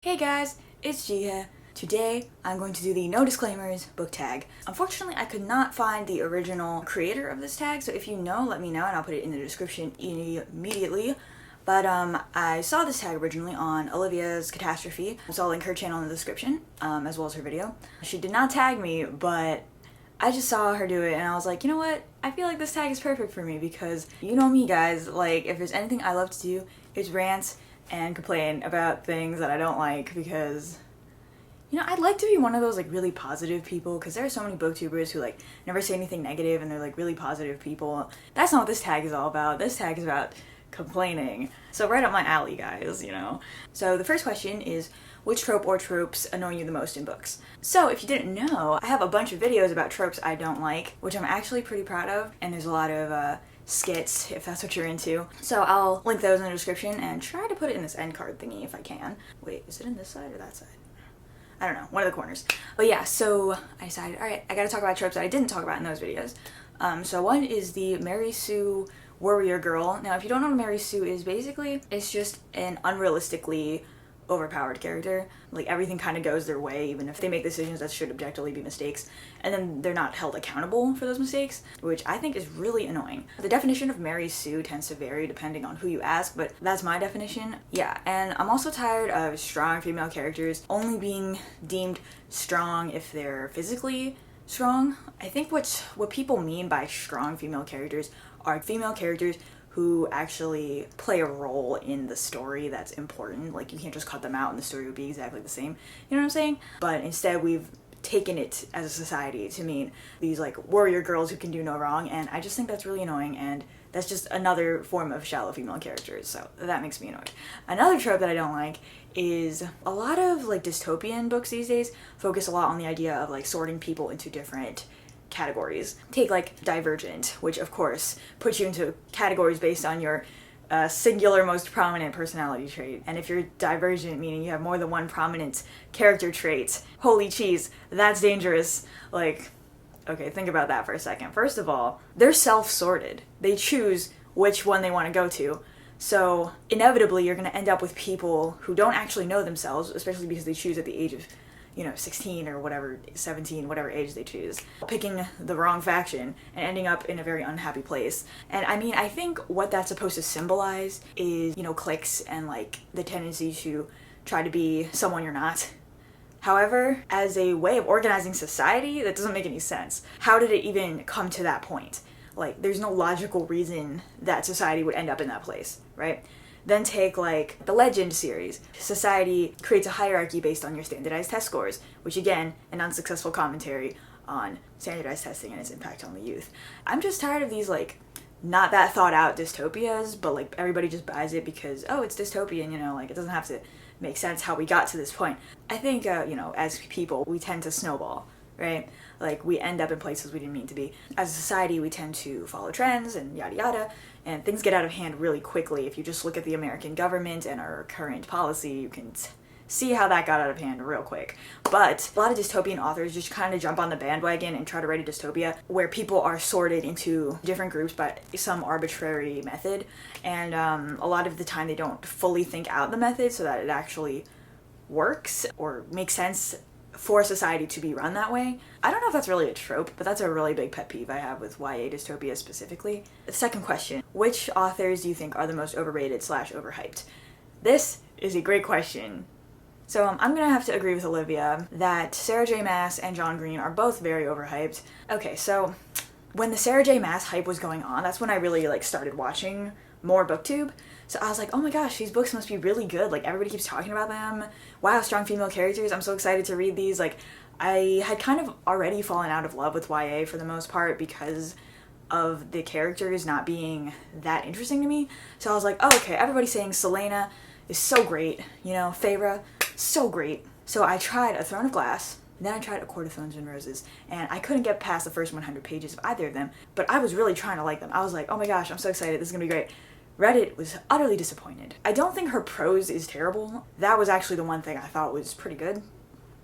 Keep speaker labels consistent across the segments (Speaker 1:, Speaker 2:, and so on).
Speaker 1: Hey guys, it's G here. Today, I'm going to do the no disclaimers book tag. Unfortunately, I could not find the original creator of this tag, so if you know, let me know and I'll put it in the description immediately. But I saw this tag originally on Olivia's Catastrophe, so I'll link her channel in the description, as well as her video. She did not tag me, but I just saw her do it and I was like, you know what? I feel like this tag is perfect for me because you know me guys, like if there's anything I love to do, it's rant and complain about things that I don't like because, you know, I'd like to be one of those like really positive people because there are so many booktubers who like never say anything negative and they're like really positive people. That's not what this tag is all about. This tag is about complaining. So right up my alley, guys, you know. So the first question is, which trope or tropes annoy you the most in books? So if you didn't know, I have a bunch of videos about tropes I don't like, which I'm actually pretty proud of, and there's a lot of skits if that's what you're into. So I'll link those in the description and try to put it in this end card thingy if I can. Wait, is it in this side or that side? I don't know, one of the corners. But yeah, so I decided, alright, I gotta talk about tropes that I didn't talk about in those videos. So one is the Mary Sue warrior girl. Now if you don't know what Mary Sue is, basically it's just an unrealistically overpowered character. Like everything kind of goes their way even if they make decisions that should objectively be mistakes, and then they're not held accountable for those mistakes, which I think is really annoying. The definition of Mary Sue tends to vary depending on who you ask, but that's my definition. Yeah, and I'm also tired of strong female characters only being deemed strong if they're physically strong. I think what people mean by strong female characters are female characters who actually play a role in the story that's important. Like you can't just cut them out and the story would be exactly the same. You know what I'm saying? But instead we've taken it as a society to mean these like warrior girls who can do no wrong, and I just think that's really annoying, and that's just another form of shallow female characters, so that makes me annoyed. Another trope that I don't like is a lot of like dystopian books these days focus a lot on the idea of like sorting people into different categories. Take like Divergent, which of course puts you into categories based on your singular most prominent personality trait. And if you're divergent, meaning you have more than one prominent character trait, holy cheese, that's dangerous. Like, okay, think about that for a second. First of all, they're self-sorted. They choose which one they want to go to. So inevitably you're going to end up with people who don't actually know themselves, especially because they choose at the age of 16 or whatever, 17, whatever age they choose, picking the wrong faction and ending up in a very unhappy place. And I mean, I think what that's supposed to symbolize is, cliques and like the tendency to try to be someone you're not. However, as a way of organizing society, that doesn't make any sense. How did it even come to that point? Like, there's no logical reason that society would end up in that place, right? Then take like the Legend series. Society creates a hierarchy based on your standardized test scores, which again, an unsuccessful commentary on standardized testing and its impact on the youth. I'm just tired of these like not that thought out dystopias, but like everybody just buys it because, oh, it's dystopian, like it doesn't have to make sense how we got to this point. I think, as people, we tend to snowball, right? Like we end up in places we didn't mean to be. As a society, we tend to follow trends and yada yada, and things get out of hand really quickly. If you just look at the American government and our current policy, you can see how that got out of hand real quick. But a lot of dystopian authors just kind of jump on the bandwagon and try to write a dystopia where people are sorted into different groups by some arbitrary method, and a lot of the time they don't fully think out the method so that it actually works or makes sense for society to be run that way. I don't know if that's really a trope, but that's a really big pet peeve I have with YA dystopia specifically. The second question, which authors do you think are the most overrated / overhyped? This is a great question. So I'm gonna have to agree with Olivia that Sarah J. Maas and John Green are both very overhyped. Okay, so when the Sarah J. Maas hype was going on, that's when I really like started watching more booktube. So I was like, oh my gosh, these books must be really good. Like everybody keeps talking about them. Wow, strong female characters. I'm so excited to read these. Like I had kind of already fallen out of love with YA for the most part because of the characters not being that interesting to me. So I was like, oh, okay, everybody's saying Selena is so great. Feyre, so great. So I tried A Throne of Glass, and then I tried A Court of Thorns and Roses, and I couldn't get past the first 100 pages of either of them, but I was really trying to like them. I was like, oh my gosh, I'm so excited, this is gonna be great. Reddit was utterly disappointed. I don't think her prose is terrible. That was actually the one thing I thought was pretty good.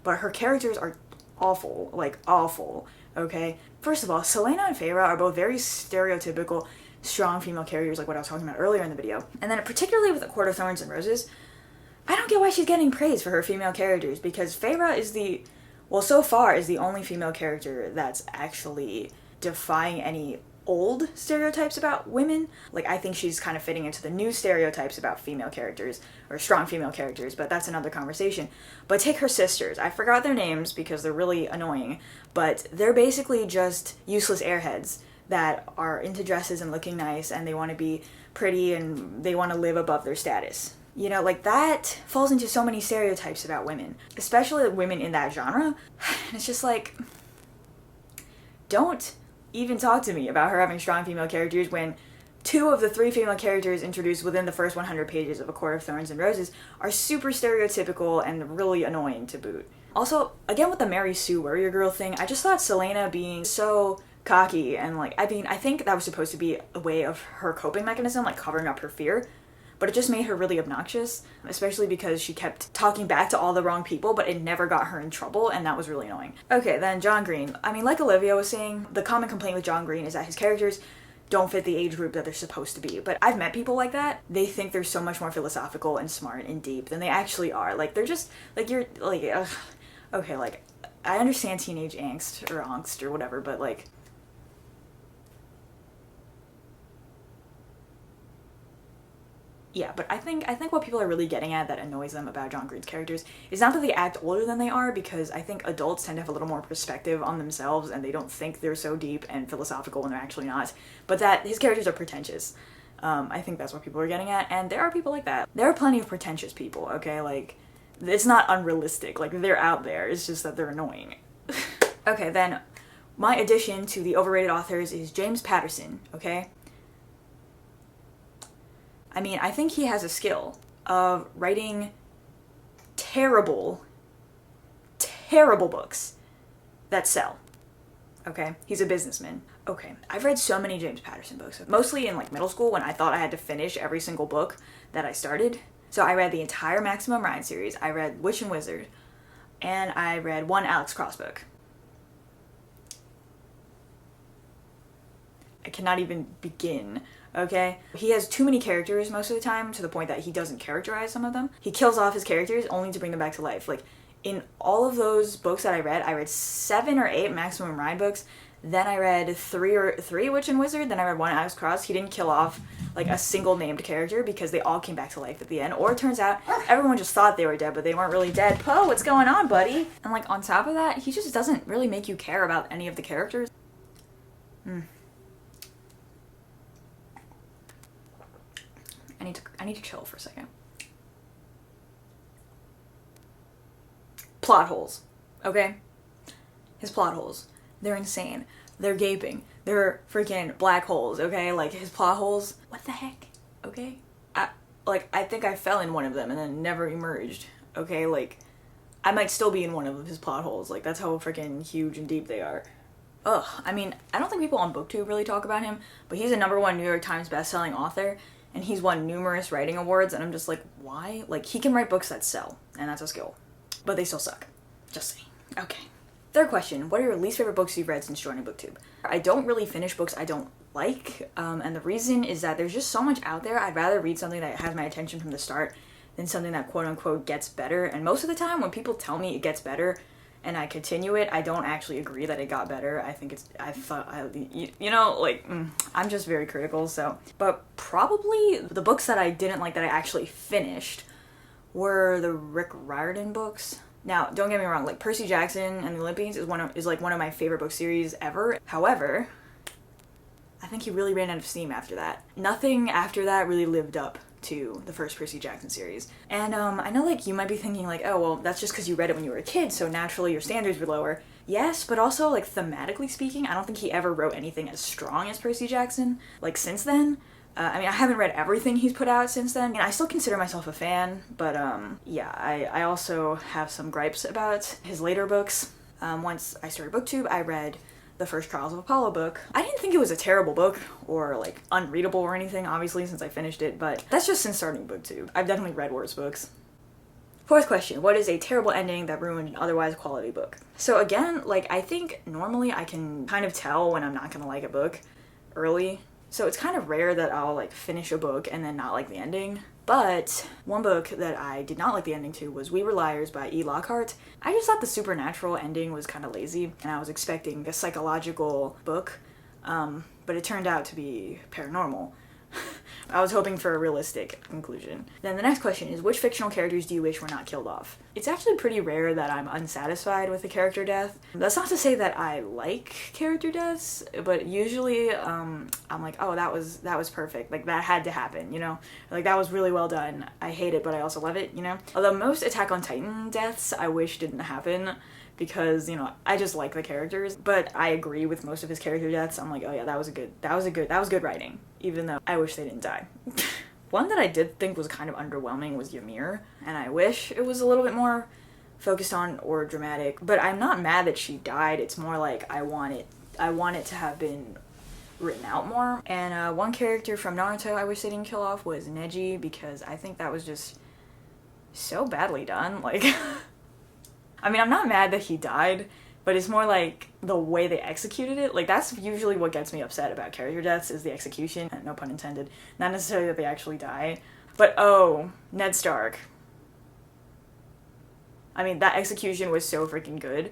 Speaker 1: But her characters are awful, like awful, okay? First of all, Selena and Feyre are both very stereotypical, strong female characters like what I was talking about earlier in the video. And then particularly with A Court of Thorns and Roses, I don't get why she's getting praise for her female characters, because Feyre is so far is the only female character that's actually defying any old stereotypes about women. Like, I think she's kind of fitting into the new stereotypes about female characters, or strong female characters, but that's another conversation. But take her sisters. I forgot their names because they're really annoying, but they're basically just useless airheads that are into dresses and looking nice, and they want to be pretty, and they want to live above their status. You know, like, that falls into so many stereotypes about women, especially women in that genre. And it's just like, don't even talk to me about her having strong female characters when 2 of the 3 female characters introduced within the first 100 pages of A Court of Thorns and Roses are super stereotypical and really annoying to boot. Also, again with the Mary Sue Warrior Girl thing, I just thought Selena being so cocky and, like, I mean, I think that was supposed to be a way of her coping mechanism, like covering up her fear, but it just made her really obnoxious, especially because she kept talking back to all the wrong people, but it never got her in trouble, and that was really annoying. Okay, then John Green. I mean, like Olivia was saying, the common complaint with John Green is that his characters don't fit the age group that they're supposed to be. But I've met people like that. They think they're so much more philosophical and smart and deep than they actually are. Like, they're just, like, you're, like, okay, like, I understand teenage angst or whatever, but, like, yeah, but I think what people are really getting at that annoys them about John Green's characters is not that they act older than they are, because I think adults tend to have a little more perspective on themselves and they don't think they're so deep and philosophical when they're actually not, but that his characters are pretentious. I think that's what people are getting at, and there are people like that. There are plenty of pretentious people, okay? Like, it's not unrealistic. Like, they're out there. It's just that they're annoying. Okay, then my addition to the overrated authors is James Patterson, okay? I mean, I think he has a skill of writing terrible, terrible books that sell. Okay? He's a businessman. Okay. I've read so many James Patterson books, mostly in, like, middle school when I thought I had to finish every single book that I started. So I read the entire Maximum Rhyme series. I read Witch and Wizard. And I read one Alex Cross book. I cannot even begin. Okay? He has too many characters most of the time, to the point that he doesn't characterize some of them. He kills off his characters only to bring them back to life. Like, in all of those books that I read 7 or 8 Maximum Rhyme books, then I read 3 Witch and Wizard, then I read 1 Alex Cross. He didn't kill off, like, a single named character because they all came back to life at the end. Or it turns out everyone just thought they were dead, but they weren't really dead. Poe, what's going on, buddy? And, like, on top of that, he just doesn't really make you care about any of the characters. I need to chill for a second. Plot holes, okay? His plot holes. They're insane. They're gaping. They're freaking black holes, okay? Like, his plot holes, what the heck, okay? I think I fell in one of them and then never emerged, okay? Like, I might still be in one of his plot holes. Like, that's how freaking huge and deep they are. Ugh, I mean, I don't think people on BookTube really talk about him, but he's a #1 New York Times bestselling author, and he's won numerous writing awards, and I'm just like, why? Like, he can write books that sell, and that's a skill. But they still suck. Just saying. Okay. Third question, what are your least favorite books you've read since joining BookTube? I don't really finish books I don't like, and the reason is that there's just so much out there. I'd rather read something that has my attention from the start than something that quote-unquote gets better, and most of the time when people tell me it gets better, and I continue it, I don't actually agree that it got better. I think I'm just very critical, so. But probably the books that I didn't like that I actually finished were the Rick Riordan books. Now, don't get me wrong, like, Percy Jackson and the Olympians is one of my favorite book series ever. However, I think he really ran out of steam after that. Nothing after that really lived up to the first Percy Jackson series. And I know, like, you might be thinking, like, oh, well, that's just because you read it when you were a kid, so naturally your standards were lower. Yes, but also, like, thematically speaking, I don't think he ever wrote anything as strong as Percy Jackson, like, since then. I mean, I haven't read everything he's put out since then. I still consider myself a fan, but, yeah, I also have some gripes about his later books. Once I started BookTube, I read the first Trials of Apollo book. I didn't think it was a terrible book, or, like, unreadable or anything, obviously, since I finished it, but that's just since starting BookTube. I've definitely read worse books. Fourth question, what is a terrible ending that ruined an otherwise quality book? So again, like, I think normally I can kind of tell when I'm not gonna like a book early. So it's kind of rare that I'll, like, finish a book and then not like the ending. But one book that I did not like the ending to was We Were Liars by E. Lockhart. I just thought the supernatural ending was kind of lazy, and I was expecting a psychological book, but it turned out to be paranormal. I was hoping for a realistic conclusion. Then the next question is, which fictional characters do you wish were not killed off? It's actually pretty rare that I'm unsatisfied with a character death. That's not to say that I like character deaths, but usually I'm like, oh, that was perfect. Like, that had to happen, you know? Like, that was really well done. I hate it, but I also love it, you know? Although most Attack on Titan deaths I wish didn't happen, because, you know, I just like the characters, but I agree with most of his character deaths. I'm like, oh yeah, that was good writing, even though I wish they didn't die. One that I did think was kind of underwhelming was Ymir, and I wish it was a little bit more focused on or dramatic, but I'm not mad that she died. It's more like I want it to have been written out more. And one character from Naruto I wish they didn't kill off was Neji, because I think that was just so badly done. Like, I mean, I'm not mad that he died, but it's more like the way they executed it. Like, that's usually what gets me upset about character deaths, is the execution. No pun intended. Not necessarily that they actually die. But, oh, Ned Stark. I mean, that execution was so freaking good,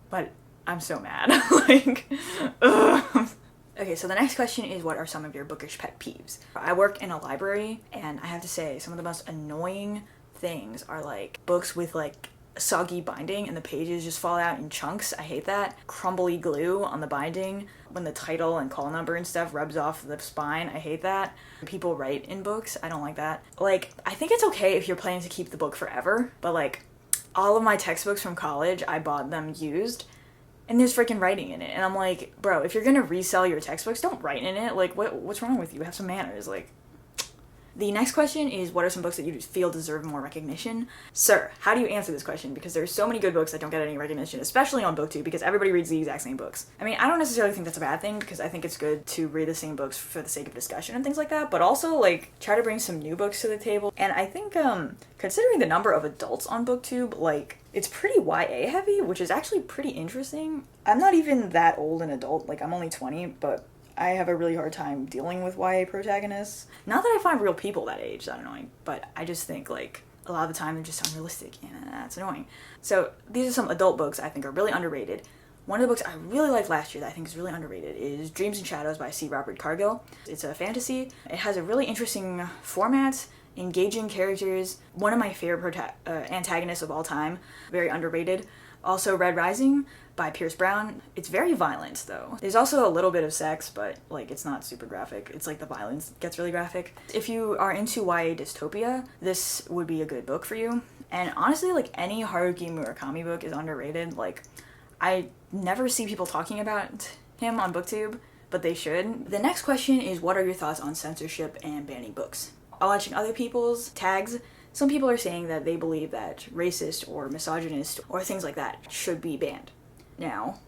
Speaker 1: but I'm so mad. Like, ugh. Okay, so the next question is, what are some of your bookish pet peeves? I work in a library, and I have to say, some of the most annoying things are, like, books with, like, soggy binding and the pages just fall out in chunks. I hate that. Crumbly glue on the binding when the title and call number and stuff rubs off the spine. I hate that. People write in books. I don't like that. Like, I think it's okay if you're planning to keep the book forever, but like, all of my textbooks from college, I bought them used, and there's freaking writing in it, and I'm like, bro, if you're gonna resell your textbooks, don't write in it. Like, what's wrong with you? Have some manners. Like, the next question is, what are some books that you feel deserve more recognition? Sir, how do you answer this question? Because there's so many good books that don't get any recognition, especially on BookTube, because everybody reads the exact same books. I mean, I don't necessarily think that's a bad thing, because I think it's good to read the same books for the sake of discussion and things like that, but also, like, try to bring some new books to the table. And I think, considering the number of adults on BookTube, like, it's pretty YA heavy, which is actually pretty interesting. I'm not even that old an adult, like, I'm only 20, but I have a really hard time dealing with YA protagonists. Not that I find real people that age that annoying, but I just think, like, a lot of the time they're just unrealistic, and that's annoying. So these are some adult books I think are really underrated. One of the books I really liked last year that I think is really underrated is Dreams and Shadows by C. Robert Cargill. It's a fantasy. It has a really interesting format, engaging characters, one of my favorite antagonists of all time, very underrated. Also Red Rising by Pierce Brown. It's very violent, though. There's also a little bit of sex, but, like, it's not super graphic. It's like the violence gets really graphic. If you are into YA dystopia, this would be a good book for you. And honestly, like, any Haruki Murakami book is underrated. Like, I never see people talking about him on BookTube, but they should. The next question is, what are your thoughts on censorship and banning books? Watching other people's tags, some people are saying that they believe that racist or misogynist or things like that should be banned. Now,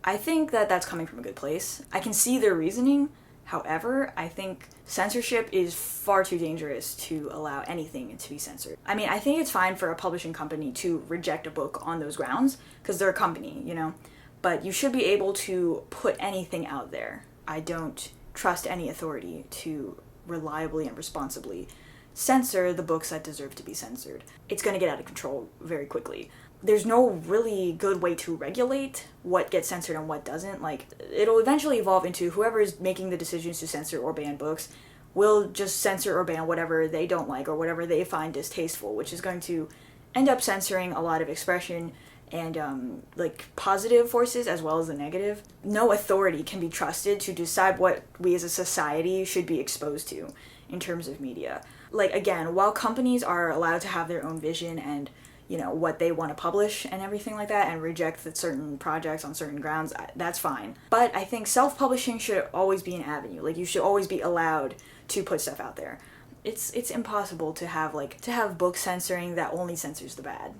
Speaker 1: I think that that's coming from a good place. I can see their reasoning. However, I think censorship is far too dangerous to allow anything to be censored. I mean, I think it's fine for a publishing company to reject a book on those grounds, because they're a company, you know? But you should be able to put anything out there. I don't trust any authority to reliably and responsibly censor the books that deserve to be censored. It's going to get out of control very quickly. There's no really good way to regulate what gets censored and what doesn't. Like, it'll eventually evolve into whoever is making the decisions to censor or ban books will just censor or ban whatever they don't like or whatever they find distasteful, which is going to end up censoring a lot of expression and like positive forces as well as the negative. No authority can be trusted to decide what we as a society should be exposed to in terms of media. Like, again, while companies are allowed to have their own vision and, you know, what they want to publish and everything like that, and reject certain projects on certain grounds, that's fine. But I think self-publishing should always be an avenue. Like, you should always be allowed to put stuff out there. It's impossible to have book censoring that only censors the bad.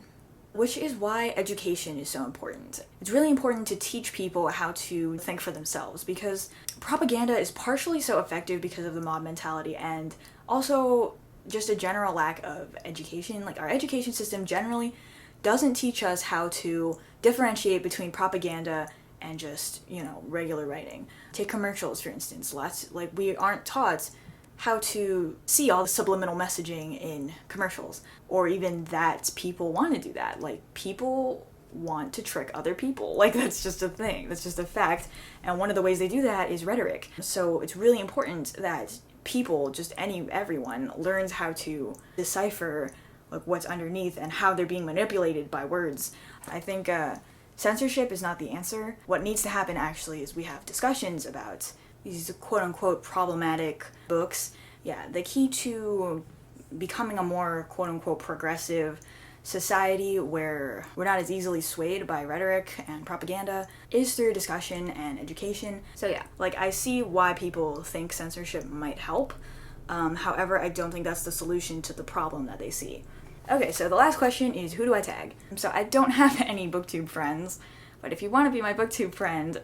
Speaker 1: Which is why education is so important. It's really important to teach people how to think for themselves, because propaganda is partially so effective because of the mob mentality and also just a general lack of education. Like, our education system generally doesn't teach us how to differentiate between propaganda and just, you know, regular writing. Take commercials, for instance. We aren't taught how to see all the subliminal messaging in commercials, or even that people want to do that. Like, people want to trick other people. Like, that's just a thing. That's just a fact. And one of the ways they do that is rhetoric. So it's really important that people, just everyone, learns how to decipher like what's underneath and how they're being manipulated by words. I think censorship is not the answer. What needs to happen actually is we have discussions about these quote-unquote problematic books. Yeah, the key to becoming a more quote-unquote progressive society where we're not as easily swayed by rhetoric and propaganda is through discussion and education. So yeah, like, I see why people think censorship might help. However, I don't think that's the solution to the problem that they see. Okay, so the last question is, who do I tag? So I don't have any booktube friends, but if you want to be my booktube friend,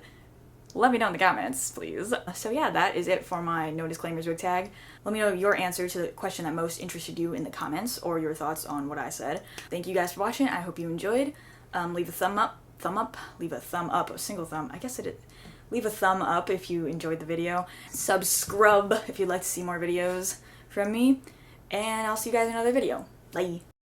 Speaker 1: let me know in the comments, please. So yeah, that is it for my no disclaimers book tag. Let me know your answer to the question that most interested you in the comments, or your thoughts on what I said. Thank you guys for watching. I hope you enjoyed. Leave a thumb up, leave a thumb up, a single thumb. I guess leave a thumb up if you enjoyed the video. Subscribe if you'd like to see more videos from me. And I'll see you guys in another video. Bye.